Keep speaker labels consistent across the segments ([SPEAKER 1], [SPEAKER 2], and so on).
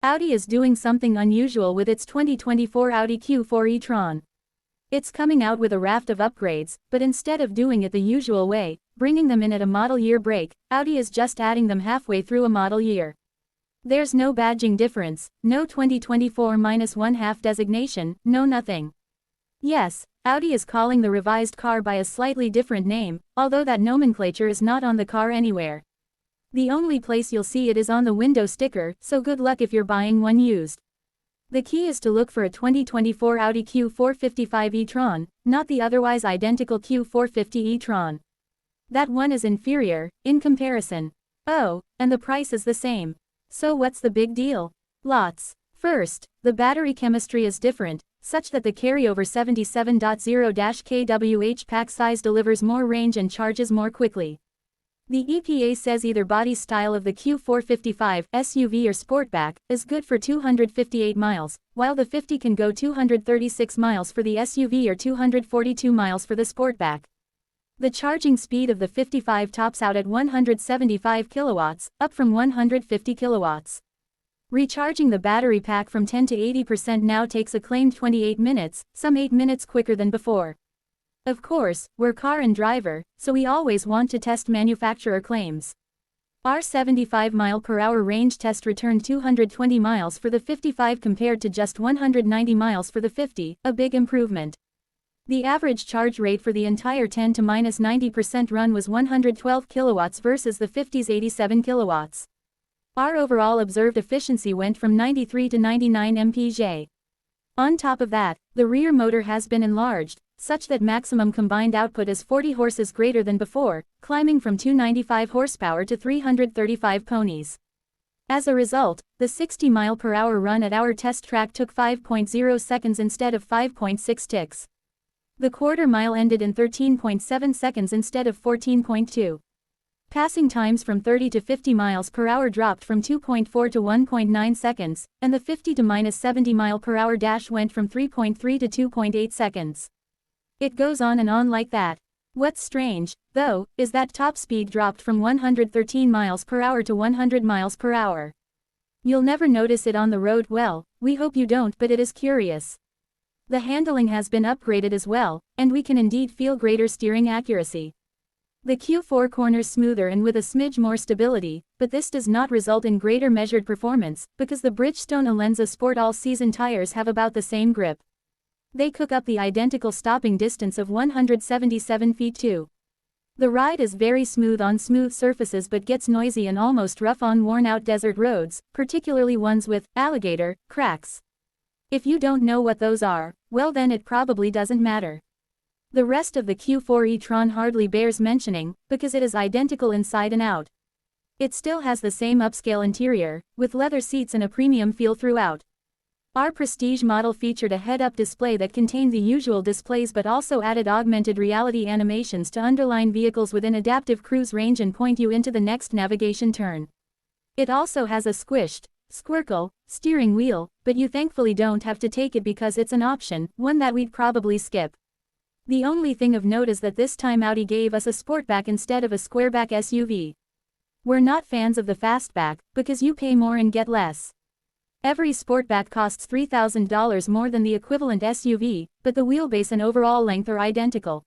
[SPEAKER 1] Audi is doing something unusual with its 2024 Audi Q4 e-tron. It's coming out with a raft of upgrades, but instead of doing it the usual way, bringing them in at a model year break, Audi is just adding them halfway through a model year. There's no badging difference, no 2024-1/2 designation, no nothing. Yes, Audi is calling the revised car by a slightly different name, although that nomenclature is not on the car anywhere. The only place you'll see it is on the window sticker, so good luck if you're buying one used. The key is to look for a 2024 Audi Q455 e-tron, not the otherwise identical Q450 e-tron. That one is inferior, in comparison. Oh, and the price is the same. So what's the big deal? Lots. First, the battery chemistry is different, such that the carryover 77.0-kWh pack size delivers more range and charges more quickly. The EPA says either body style of the Q455 SUV or Sportback is good for 258 miles, while the 50 can go 236 miles for the SUV or 242 miles for the Sportback. The charging speed of the 55 tops out at 175 kilowatts, up from 150 kilowatts. Recharging the battery pack from 10 to 80% now takes a claimed 28 minutes, some 8 minutes quicker than before. Of course, we're car and driver, so we always want to test manufacturer claims. Our 75 mph range test returned 220 miles for the 55 compared to just 190 miles for the 50, a big improvement. The average charge rate for the entire 10 to -90% run was 112 kilowatts versus the 50's 87 kilowatts. Our overall observed efficiency went from 93 to 99 mpg. On top of that, the rear motor has been enlarged, such that maximum combined output is 40 horses greater than before, climbing from 295 horsepower to 335 ponies. As a result, the 60 mph run at our test track took 5.0 seconds instead of 5.6 ticks. The quarter mile ended in 13.7 seconds instead of 14.2. Passing times from 30 to 50 miles per hour dropped from 2.4 to 1.9 seconds, and the 50 to -70 mph dash went from 3.3 to 2.8 seconds. It goes on and on like that. What's strange, though, is that top speed dropped from 113 miles per hour to 100 miles per hour. You'll never notice it on the road, well, we hope you don't, but it is curious. The handling has been upgraded as well, and we can indeed feel greater steering accuracy. The Q4 corners smoother and with a smidge more stability, but this does not result in greater measured performance, because the Bridgestone Alenza Sport all-season tires have about the same grip. They cook up the identical stopping distance of 177 feet too. The ride is very smooth on smooth surfaces but gets noisy and almost rough on worn-out desert roads, particularly ones with alligator cracks. If you don't know what those are, well then it probably doesn't matter. The rest of the Q4 e-tron hardly bears mentioning, because it is identical inside and out. It still has the same upscale interior, with leather seats and a premium feel throughout. Our Prestige model featured a head-up display that contained the usual displays but also added augmented reality animations to underline vehicles within adaptive cruise range and point you into the next navigation turn. It also has a squished, squircle, steering wheel, but you thankfully don't have to take it because it's an option, one that we'd probably skip. The only thing of note is that this time Audi gave us a Sportback instead of a squareback SUV. We're not fans of the fastback, because you pay more and get less. Every Sportback costs $3,000 more than the equivalent SUV, but the wheelbase and overall length are identical.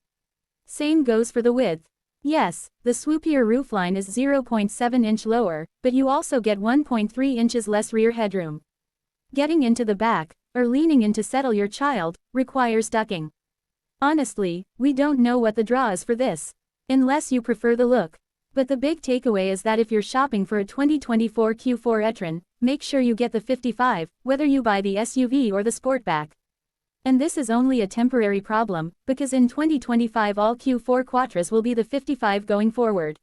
[SPEAKER 1] Same goes for the width. Yes, the swoopier roofline is 0.7 inch lower, but you also get 1.3 inches less rear headroom. Getting into the back, or leaning in to settle your child, requires ducking. Honestly, we don't know what the draw is for this, unless you prefer the look. But the big takeaway is that if you're shopping for a 2024 Q4 e-tron, make sure you get the 55, whether you buy the SUV or the Sportback. And this is only a temporary problem, because in 2025 all Q4 Quattros will be the 55 going forward.